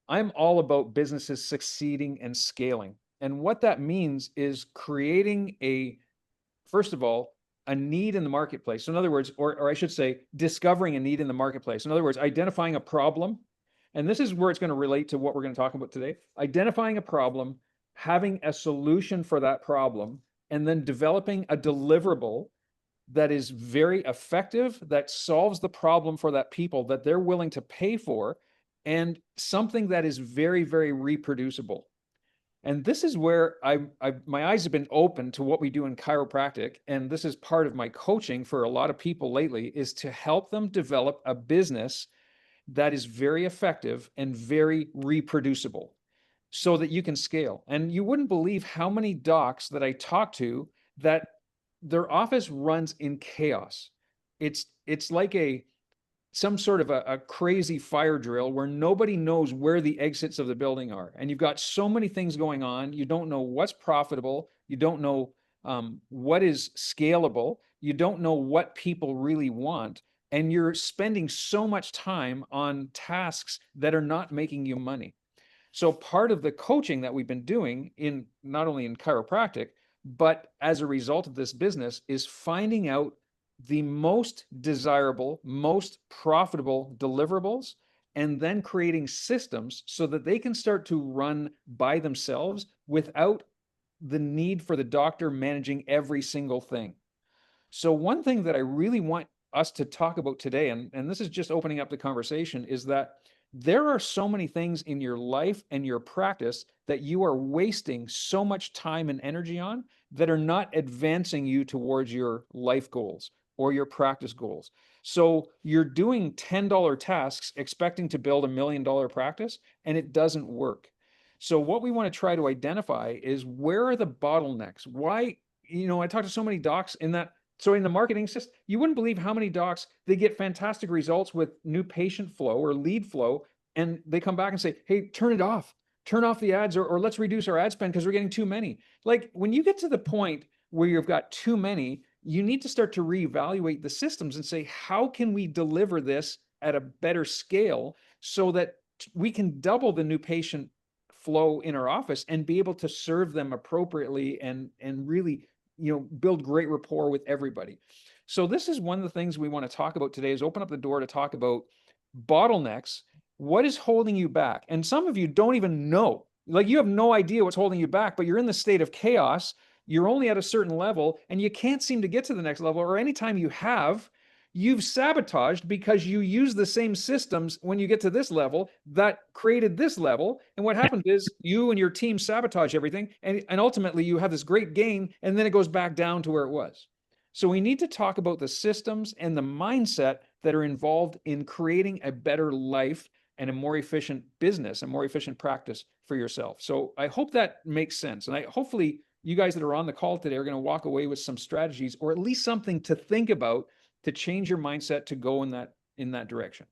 I'm all about businesses succeeding and scaling. And what that means is creating first of all, a need in the marketplace. So in other words, or I should say, discovering a need in the marketplace. In other words, identifying a problem. And this is where it's going to relate to what we're going to talk about today. Identifying a problem, having a solution for that problem, and then developing a deliverable that is very effective, that solves the problem for that people that they're willing to pay for, and something that is very, very reproducible. And this is where my eyes have been open to what we do in chiropractic. And this is part of my coaching for a lot of people lately, is to help them develop a business that is very effective and very reproducible so that you can scale. And you wouldn't believe how many docs that I talk to that their office runs in chaos. It's like some sort of a crazy fire drill where nobody knows where the exits of the building are. And you've got so many things going on. You don't know what's profitable. You don't know what is scalable. You don't know what people really want. And you're spending so much time on tasks that are not making you money. So part of the coaching that we've been doing in not only in chiropractic, but as a result of this business is finding out the most desirable, most profitable deliverables, and then creating systems so that they can start to run by themselves without the need for the doctor managing every single thing. So one thing that I really want us to talk about today, and this is just opening up the conversation, is that there are so many things in your life and your practice that you are wasting so much time and energy on that are not advancing you towards your life goals or your practice goals. So you're doing $10 tasks expecting to build $1 million practice, and it doesn't work. So what we want to try to identify is, where are the bottlenecks? Why, I talk to so many docs in that. So in the marketing system, you wouldn't believe how many docs, they get fantastic results with new patient flow or lead flow, and they come back and say, hey, turn it off. Turn off the ads, or let's reduce our ad spend because we're getting too many. Like, when you get to the point where you've got too many, you need to start to reevaluate the systems and say, how can we deliver this at a better scale so that we can double the new patient flow in our office and be able to serve them appropriately and really build great rapport with everybody. So this is one of the things we want to talk about today, is open up the door to talk about bottlenecks. What is holding you back? And some of you don't even know, like, you have no idea what's holding you back, but you're in the state of chaos. You're only at a certain level and you can't seem to get to the next level, or anytime you have, you've sabotaged because you use the same systems when you get to this level that created this level. And what happens is you and your team sabotage everything. And ultimately you have this great gain, and then it goes back down to where it was. So we need to talk about the systems and the mindset that are involved in creating a better life and a more efficient business, a more efficient practice for yourself. So I hope that makes sense. And hopefully you guys that are on the call today are going to walk away with some strategies, or at least something to think about, to change your mindset to go in that direction.